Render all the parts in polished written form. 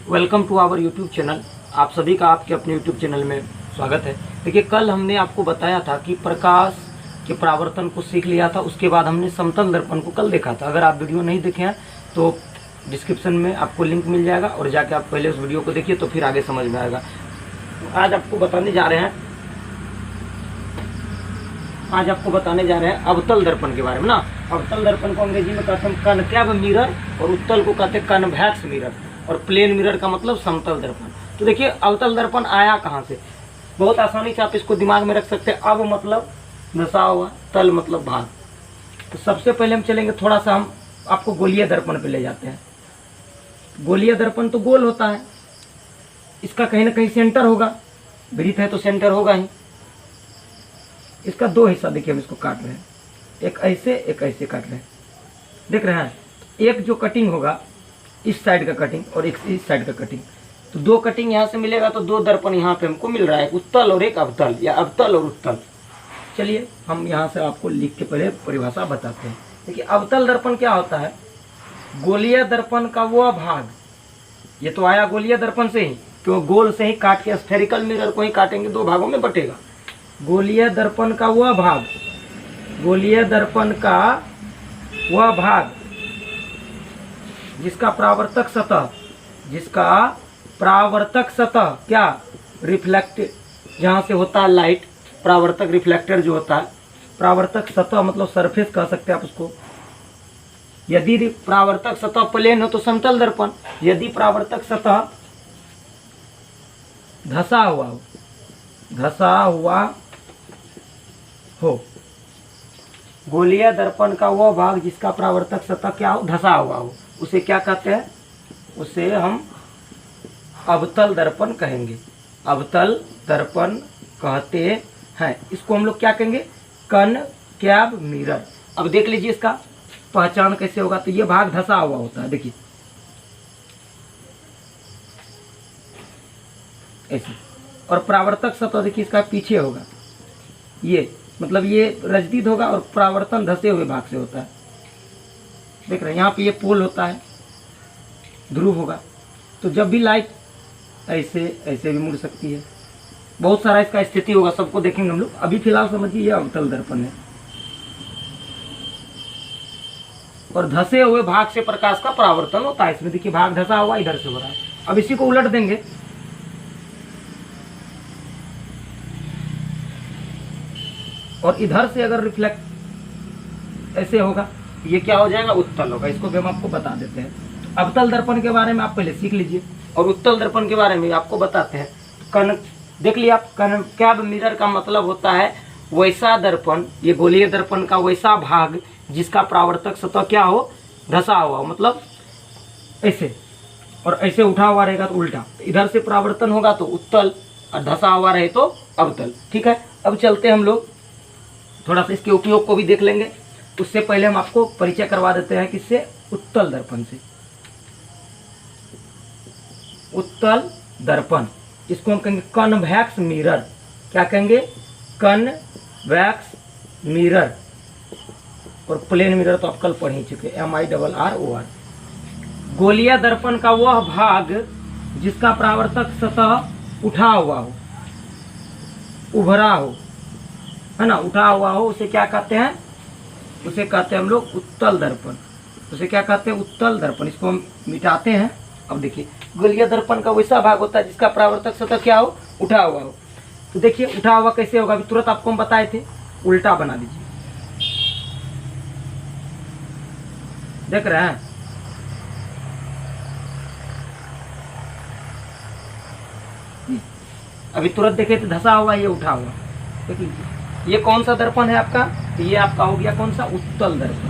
Welcome to our YouTube channel. आप सभी का आपके अपने यूट्यूब चैनल में स्वागत है। देखिए, कल हमने आपको बताया था कि प्रकाश के परावर्तन को सीख लिया था, उसके बाद हमने समतल दर्पण को कल देखा था। अगर आप वीडियो नहीं देखे हैं तो डिस्क्रिप्शन में आपको लिंक मिल जाएगा और जाके आप पहले उस वीडियो को देखिए तो फिर आगे समझ में आएगा। आज आपको बताने जा रहे हैं अवतल दर्पण के बारे में ना। अवतल दर्पण को अंग्रेजी में कहते हैं कनकैव मिरर और उत्तल को कहते हैं कन्वेक्स मिरर और प्लेन मिरर का मतलब समतल दर्पण। तो देखिए, अवतल दर्पण आया कहाँ से, बहुत आसानी से आप इसको दिमाग में रख सकते हैं। अव मतलब धसा हुआ, तल मतलब भाग। तो सबसे पहले हम चलेंगे थोड़ा सा, हम आपको गोलीय दर्पण पे ले जाते हैं। गोलीय दर्पण तो गोल होता है, इसका कहीं ना कहीं सेंटर होगा, वृत्त है तो सेंटर होगा ही। इसका दो हिस्सा देखिए, हम इसको काट रहे हैं, एक ऐसे काट रहे हैं, देख रहे हैं। एक जो कटिंग होगा इस साइड का कटिंग और एक इस साइड का कटिंग, तो दो कटिंग यहाँ से मिलेगा तो दो दर्पण यहाँ पे हमको मिल रहा है, उत्तल और एक अवतल या अवतल और उत्तल। चलिए हम यहाँ से आपको लिख के पहले परिभाषा बताते हैं। देखिए, अवतल दर्पण क्या होता है, गोलीय दर्पण का वह भाग, ये तो आया गोलीय दर्पण से ही, क्यों गोल से ही काट के स्फेरिकल मिरर को ही काटेंगे, दो भागों में बटेगा। गोलीय दर्पण का वह भाग, गोलीय दर्पण का वह भाग जिसका परावर्तक सतह क्या रिफ्लेक्ट, जहाँ से होता है लाइट, परावर्तक रिफ्लेक्टर जो होता है, परावर्तक सतह मतलब सरफेस कह सकते हैं आप उसको। यदि परावर्तक सतह प्लेन हो तो समतल दर्पण, यदि परावर्तक सतह धसा हुआ हो, गोलीय दर्पण का वह भाग जिसका परावर्तक सतह क्या हो, धसा हुआ हो, उसे क्या कहते हैं, उसे हम अवतल दर्पण कहेंगे। अवतल दर्पण कहते हैं। इसको हम लोग क्या कहेंगे, कनकैव मिरर। अब देख लीजिए इसका पहचान कैसे होगा। तो ये भाग धसा हुआ होता है, देखिए ऐसे, और परावर्तक सतह देखिए इसका पीछे होगा, ये मतलब ये रजदीद होगा और परावर्तन धसे हुए भाग से होता है। देख रहे हैं यहाँ पे ये पोल होता है, ध्रुव होगा, तो जब भी लाइट ऐसे भी मुड़ सकती है, बहुत सारा इसका स्थिति होगा, सबको देखेंगे हम लोग। अभी फिलहाल समझिए ये अवतल दर्पण है और धसे हुए भाग से प्रकाश का परावर्तन होता है। इसमें देखिए भाग धसा हुआ इधर से हो रहा है। अब इसी को उलट देंगे, और इधर से अगर रिफ्लेक्ट ऐसे होगा, ये क्या हो जाएगा, उत्तल होगा। इसको भी हम आपको बता देते हैं। अवतल दर्पण के बारे में आप पहले सीख लीजिए और उत्तल दर्पण के बारे में आपको बताते हैं। देख लिया आप, कनकैव मिरर का मतलब होता है वैसा दर्पण, ये गोलीय दर्पण का वैसा भाग जिसका परावर्तक सतह क्या हो, धसा हुआ हो, मतलब ऐसे, और ऐसे उठा हुआ रहेगा तो उल्टा, इधर से परावर्तन होगा तो उत्तल और धसा हुआ रहे तो अवतल। ठीक है, अब चलते हैं हम लोग थोड़ा सा इसके उपयोग को भी देख लेंगे। उससे पहले हम आपको परिचय करवा देते हैं किससे, उत्तल दर्पण से। उत्तल दर्पण, इसको हम कहेंगे कन्वेक्स मिरर। क्या कहेंगे, कन्वेक्स मिरर। और प्लेन मिरर तो आप कल पढ़ ही चुके, MIRROR। गोलीय दर्पण का वह भाग जिसका परावर्तक सतह उठा हुआ हो, उभरा हो, है ना, उठा हुआ हो, उसे क्या कहते हैं, उसे कहते हैं हम लोग उत्तल दर्पण। उसे क्या कहते हैं, उत्तल दर्पण। इसको हम मिटाते हैं। अब देखिए, गोलीय दर्पण का वैसा भाग होता है जिसका परावर्तक सतह क्या हो, उठा हुआ हो। तो देखिए उठा हुआ कैसे होगा, अभी तुरंत आपको हम बताए थे, उल्टा बना दीजिए, देख रहे हैं। अभी तुरंत देखे थे धसा हुआ, ये उठा हुआ। देखिए ये कौन सा दर्पण है आपका, तो ये आपका हो गया कौन सा, उत्तल दर्पण।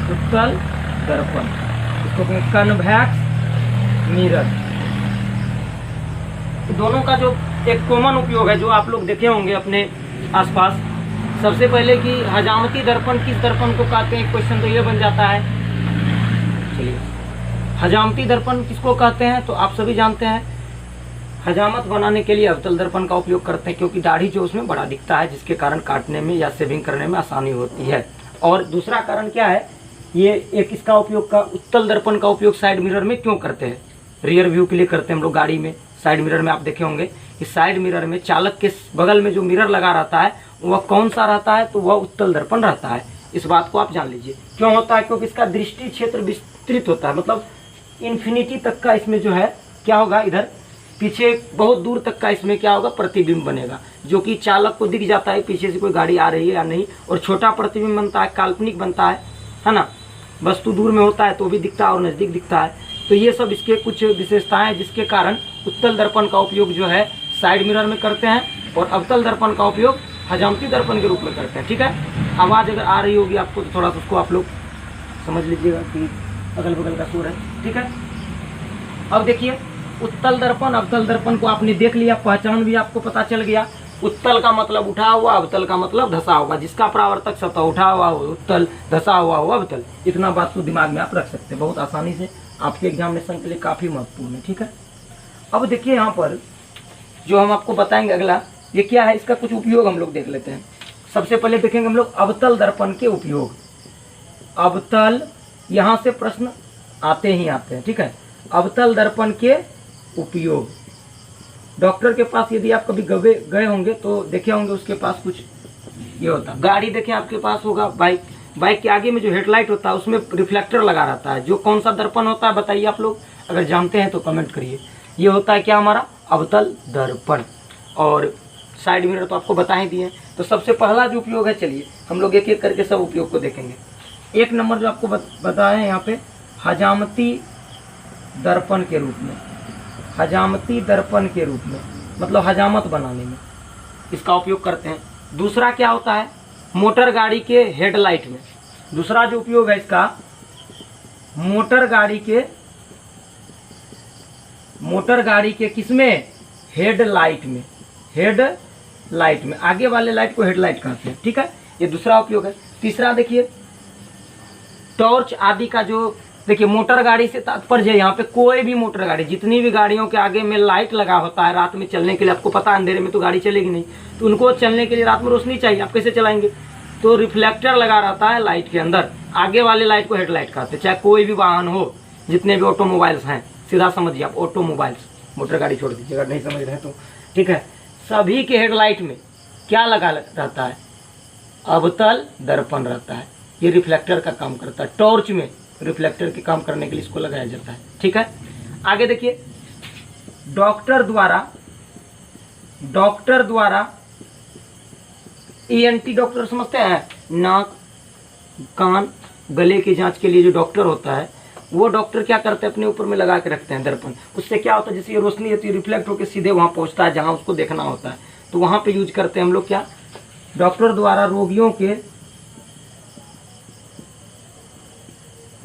उत्तल दर्पण, इसको कहेंगे कन्वेक्स मिरर। दोनों का जो एक कॉमन उपयोग है जो आप लोग देखे होंगे अपने आसपास, सबसे पहले कि हजामती दर्पण किस दर्पण को कहते हैं, क्वेश्चन तो ये बन जाता है। चलिए, हजामती दर्पण किसको कहते हैं तो आप सभी जानते हैं, हजामत बनाने के लिए अवतल दर्पण का उपयोग करते हैं, क्योंकि दाढ़ी जो उसमें बड़ा दिखता है, जिसके कारण काटने में या सेविंग करने में आसानी होती है। और दूसरा कारण क्या है, ये एक इसका उपयोग का उत्तल दर्पण का उपयोग साइड मिरर में क्यों करते हैं, रियर व्यू के लिए करते हैं हम लोग गाड़ी में। साइड मिरर में आप देखे होंगे कि साइड मिरर में चालक के बगल में जो मिरर लगा रहता है वह कौन सा रहता है, तो वह उत्तल दर्पण रहता है। इस बात को आप जान लीजिए। क्यों होता है? क्योंकि इसका दृष्टि क्षेत्र विस्तृत होता है, मतलब इन्फिनिटी तक का इसमें जो है क्या होगा, इधर पीछे बहुत दूर तक का इसमें क्या होगा, प्रतिबिंब बनेगा, जो कि चालक को दिख जाता है पीछे से कोई गाड़ी आ रही है या नहीं। और छोटा प्रतिबिंब बनता है, काल्पनिक बनता है ना। वस्तु दूर में होता है तो भी दिखता है और नज़दीक दिखता है। तो ये सब इसके कुछ विशेषताएं हैं जिसके कारण उत्तल दर्पण का उपयोग जो है साइड मिरर में करते हैं और अवतल दर्पण का उपयोग हजामती दर्पण के रूप में करते हैं। ठीक है, आवाज़ अगर आ रही होगी आपको तो थोड़ा सा उसको आप लोग समझ लीजिएगा कि अगल बगल का शोर है। ठीक है, अब देखिए उत्तल दर्पण अवतल दर्पण को आपने देख लिया, पहचान भी आपको पता चल गया। उत्तल का मतलब उठा हुआ, अवतल का मतलब धसा हुआ। जिसका परावर्तक सतह उठा हुआ हो उत्तल, धसा हुआ हो अवतल। इतना बात तो दिमाग में आप रख सकते हैं बहुत आसानी से, आपके एग्जामिनेशन के लिए काफ़ी महत्वपूर्ण है। ठीक है, अब देखिए यहाँ पर जो हम आपको बताएंगे अगला, ये क्या है, इसका कुछ उपयोग हम लोग देख लेते हैं। सबसे पहले देखेंगे हम लोग अवतल दर्पण के उपयोग। अवतल, यहाँ से प्रश्न आते ही आते हैं। ठीक है, अवतल दर्पण के उपयोग। डॉक्टर के पास यदि आप कभी गए होंगे तो देखे होंगे उसके पास कुछ ये होता है। गाड़ी देखें आपके पास होगा, बाइक के आगे में जो हेडलाइट होता है उसमें रिफ्लेक्टर लगा रहता है। जो कौन सा दर्पण होता है बताइए आप लोग, अगर जानते हैं तो कमेंट करिए। ये होता है क्या, हमारा अवतल दर्पण। और साइड मिरर तो आपको बता ही दिए। तो सबसे पहला जो उपयोग है, चलिए हम लोग एक एक करके सब उपयोग को देखेंगे। एक नंबर जो आपको बताया है यहाँ पे, हजामती दर्पण के रूप में। हजामती दर्पण के रूप में मतलब हजामत बनाने में इसका उपयोग करते हैं। दूसरा क्या होता है, मोटर गाड़ी के हेडलाइट में। दूसरा जो उपयोग है इसका, मोटर गाड़ी के किसमें, हेडलाइट में। हेडलाइट में, आगे वाले लाइट को हेडलाइट कहते हैं। ठीक है, ये दूसरा उपयोग है। तीसरा देखिए, टॉर्च आदि का जो, देखिए मोटर गाड़ी से तात्पर्य है यहाँ पे कोई भी मोटर गाड़ी, जितनी भी गाड़ियों के आगे में लाइट लगा होता है रात में चलने के लिए। आपको पता है अंधेरे में तो गाड़ी चलेगी नहीं, तो उनको चलने के लिए रात में रोशनी चाहिए, आप कैसे चलाएंगे। तो रिफ्लेक्टर लगा रहता है लाइट के अंदर, आगे वाले लाइट को हेडलाइट कहते हैं। चाहे कोई भी वाहन हो, जितने भी ऑटोमोबाइल्स हैं, सीधा समझिए आप ऑटोमोबाइल्स, मोटर गाड़ी छोड़ दीजिए अगर नहीं समझ रहे तो। ठीक है, सभी के हेडलाइट में क्या लगा रहता है, अवतल दर्पण रहता है। ये रिफ्लेक्टर का काम करता है। टॉर्च में रिफ्लेक्टर के काम करने के लिए इसको लगाया जाता है। ठीक है, आगे देखिए, डॉक्टर द्वारा ENT डॉक्टर समझते हैं, नाक कान गले की जांच के लिए जो डॉक्टर होता है, वो डॉक्टर क्या करते हैं, अपने ऊपर में लगा के रखते हैं दर्पण। उससे क्या होता है, जैसे ये रोशनी होती है रिफ्लेक्ट होकर सीधे वहाँ पहुँचता है जहाँ उसको देखना होता है, तो वहाँ पे यूज करते हैं हम लोग। क्या, डॉक्टर द्वारा रोगियों के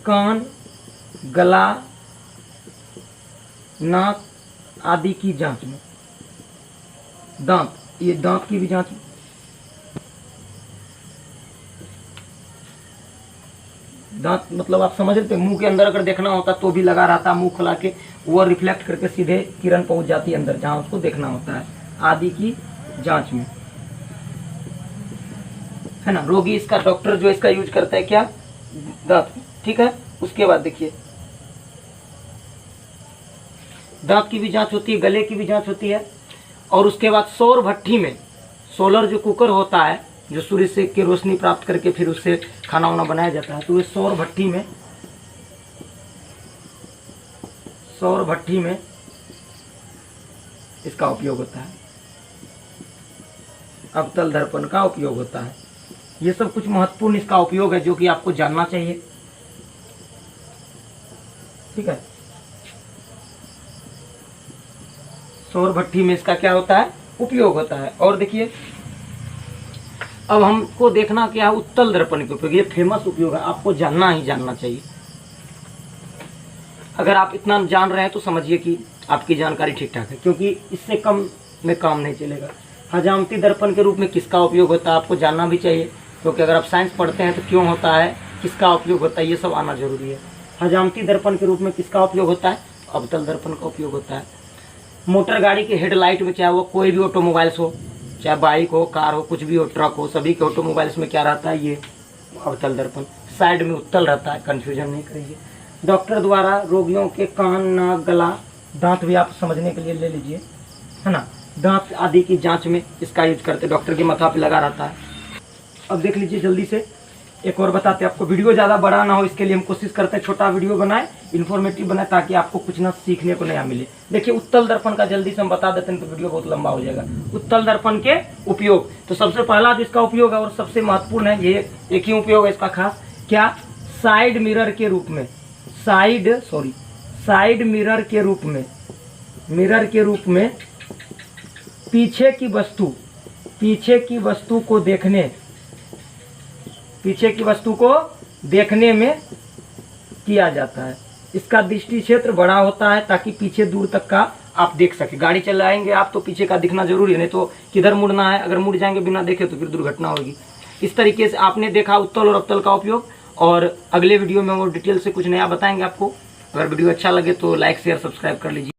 कान गला नाक आदि की जांच में। दांत, ये दांत की भी जांच, दांत मतलब आप समझ रहे थे, मुंह के अंदर अगर देखना होता तो भी लगा रहता, मुंह खुला के वो रिफ्लेक्ट करके सीधे किरण पहुंच जाती है अंदर जहां उसको देखना होता है, आदि की जांच में, है ना। रोगी इसका, डॉक्टर जो इसका यूज करता है क्या, दांत। ठीक है, उसके बाद देखिए, दांत की भी जांच होती है, गले की भी जांच होती है। और उसके बाद सौर भट्ठी में, सोलर जो कुकर होता है जो सूर्य से की रोशनी प्राप्त करके फिर उससे खाना वाना बनाया जाता है, तो ये सौर भट्ठी में इसका उपयोग होता है, अवतल दर्पण का उपयोग होता है। ये सब कुछ महत्वपूर्ण इसका उपयोग है जो कि आपको जानना चाहिए। ठीक है, सौर भट्ठी में इसका क्या होता है, उपयोग होता है। और देखिए, अब हमको देखना क्या है, उत्तल दर्पण के उपयोग। ये फेमस उपयोग है, आपको जानना ही जानना चाहिए। अगर आप इतना जान रहे हैं तो समझिए कि आपकी जानकारी ठीक ठाक है, क्योंकि इससे कम में काम नहीं चलेगा। हजामती दर्पण के रूप में किसका उपयोग होता है आपको जानना भी चाहिए, क्योंकि अगर आप साइंस पढ़ते हैं तो क्यों होता है, किसका उपयोग होता है, ये सब आना जरूरी है। हजामती दर्पण के रूप में किसका उपयोग होता है, अवतल दर्पण का उपयोग होता है। मोटर गाड़ी के हेडलाइट में, चाहे वो कोई भी ऑटोमोबाइल्स हो, चाहे बाइक हो, कार हो, कुछ भी हो, ट्रक हो, सभी के ऑटोमोबाइल्स में क्या रहता है, ये अवतल दर्पण। साइड में उत्तल रहता है, कन्फ्यूजन नहीं करिए। डॉक्टर द्वारा रोगियों के कान, नाक, गला, दांत भी आप समझने के लिए ले लीजिए, है ना, दांत आदि की जांच में इसका यूज करते, डॉक्टर के माथा पे लगा रहता है। अब देख लीजिए जल्दी से, एक और बताते हैं आपको, वीडियो ज़्यादा बड़ा ना हो इसके लिए हम कोशिश करते हैं छोटा वीडियो बनाए, इन्फॉर्मेटिव बनाए, ताकि आपको कुछ ना सीखने को नया मिले। देखिए उत्तल दर्पण का जल्दी से हम बता देते हैं, तो वीडियो बहुत लंबा हो जाएगा। उत्तल दर्पण के उपयोग, तो सबसे पहला जिसका उपयोग है और सबसे महत्वपूर्ण है, ये एक ही उपयोग है इसका खास, क्या, साइड मिरर के रूप में, साइड मिरर के रूप में, मिरर के रूप में पीछे की वस्तु को देखने में किया जाता है। इसका दृष्टि क्षेत्र बड़ा होता है ताकि पीछे दूर तक का आप देख सके। गाड़ी चलाएंगे आप तो पीछे का दिखना जरूरी है, नहीं तो किधर मुड़ना है, अगर मुड़ जाएंगे बिना देखे तो फिर दुर्घटना होगी। इस तरीके से आपने देखा उत्तल और अवतल का उपयोग, और अगले वीडियो में वो डिटेल से कुछ नया बताएंगे आपको। अगर वीडियो अच्छा लगे तो लाइक शेयर सब्सक्राइब कर लीजिए।